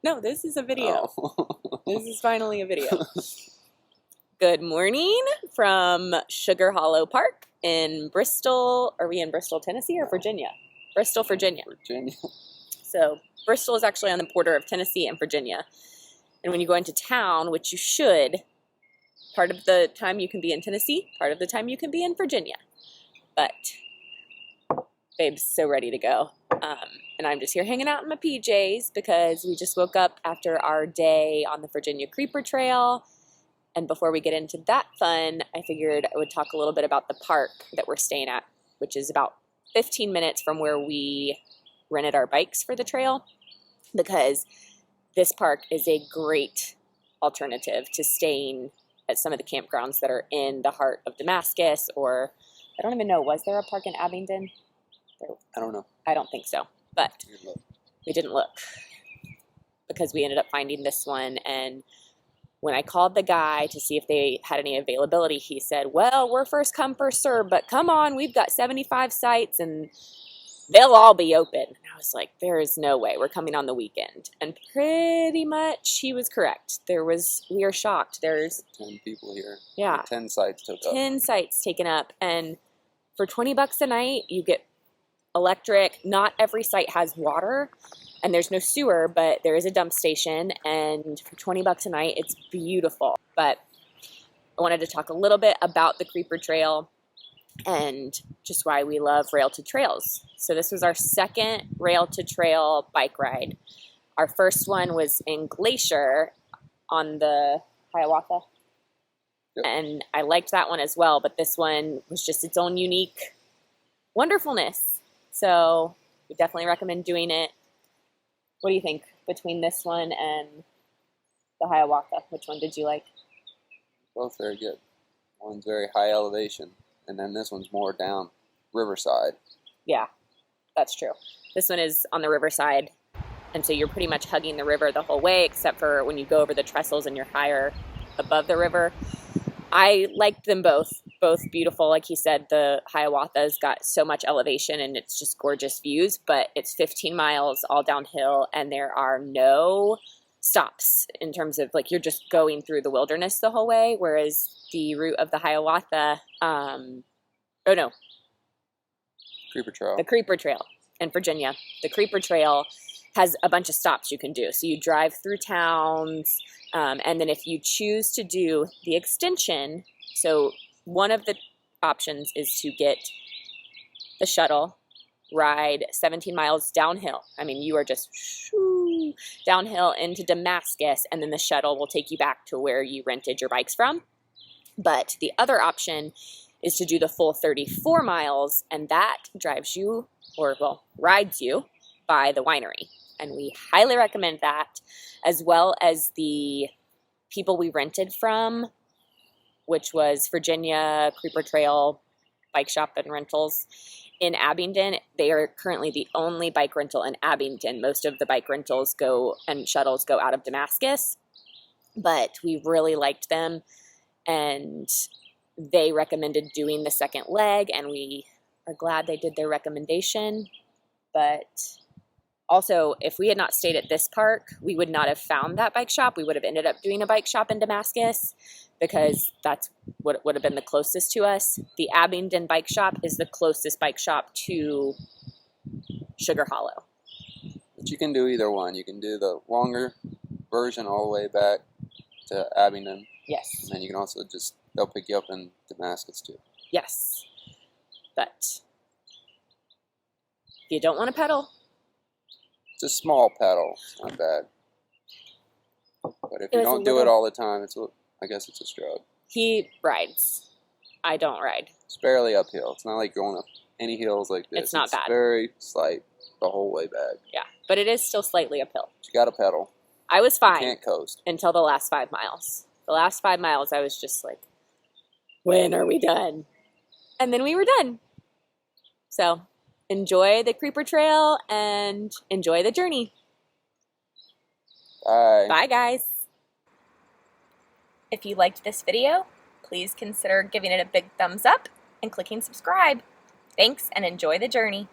No, this is a video. Oh. This is finally a video. Good morning from Sugar Hollow Park in Bristol. Are we in Bristol, Tennessee or Virginia? Bristol, Virginia. Virginia. So Bristol is actually on the border of Tennessee and Virginia. And when you go into town, which you should, part of the time you can be in Tennessee, part of the time you can be in Virginia. But Babe's so ready to go. And I'm just here hanging out in my PJs because we just woke up after our day on the Virginia Creeper Trail. And before we get into that fun, I figured I would talk a little bit about the park that we're staying at, which is about 15 minutes from where we rented our bikes for the trail, because this park is a great alternative to staying at some of the campgrounds that are in the heart of Damascus, or I don't even know, was there a park in Abingdon? I don't know. I don't think so, but we didn't look because we ended up finding this one. And when I called the guy to see if they had any availability, he said, well, we're first come, first serve, but come on, we've got 75 sites and they'll all be open. And I was like, there is no way. We're coming on the weekend. And pretty much he was correct. We are shocked. There's 10 people here. Yeah. 10 sites took up. 10 sites taken up. And for $20 a night, you get electric. Not every site has water, and there's no sewer, but there is a dump station. And for $20 a night, it's beautiful. But I wanted to talk a little bit about the Creeper Trail and just why we love rail to trails. So this was our second rail to trail bike ride. Our first one was in Glacier on the Hiawatha. Yep. And I liked that one as well, but this one was just its own unique wonderfulness. So we definitely recommend doing it. What do you think between this one and the Hiawatha? Which one did you like? Both very good. One's very high elevation, and then this one's more down riverside. Yeah, that's true. This one is on the riverside, and so you're pretty much hugging the river the whole way, except for when you go over the trestles and you're higher above the river. I liked them both beautiful. Like he said, the Hiawatha's got so much elevation and it's just gorgeous views, but it's 15 miles all downhill and there are no stops in terms of like you're just going through the wilderness the whole way, whereas the route of the Hiawatha, the Creeper Trail in Virginia, the Creeper Trail has a bunch of stops you can do. So you drive through towns, and then if you choose to do the extension, so one of the options is to get the shuttle, ride 17 miles downhill. I mean, you are just downhill into Damascus, and then the shuttle will take you back to where you rented your bikes from. But the other option is to do the full 34 miles, and that drives you, rides you by the winery. And we highly recommend that, as well as the people we rented from, which was Virginia Creeper Trail Bike Shop and Rentals in Abingdon. They are currently the only bike rental in Abingdon. Most of the bike rentals and shuttles go out of Damascus, but we really liked them, and they recommended doing the second leg, and we are glad they did their recommendation. But also, if we had not stayed at this park, we would not have found that bike shop. We would have ended up doing a bike shop in Damascus because that's what would have been the closest to us. The Abingdon bike shop is the closest bike shop to Sugar Hollow. But you can do either one. You can do the longer version all the way back to Abingdon. Yes. And then you can also they'll pick you up in Damascus too. Yes. But if you don't want to pedal, it's a small pedal. It's not bad. But if you don't do it all the time, I guess it's a stroke. He rides. I don't ride. It's barely uphill. It's not like going up any hills like this. It's not bad. It's very slight the whole way back. Yeah, but it is still slightly uphill. But you got to pedal. I was fine. You can't coast. Until the last 5 miles. The last 5 miles, I was just like, when are we done? And then we were done. So enjoy the Creeper Trail and enjoy the journey. Bye. Bye, guys. If you liked this video, please consider giving it a big thumbs up and clicking subscribe. Thanks, and enjoy the journey.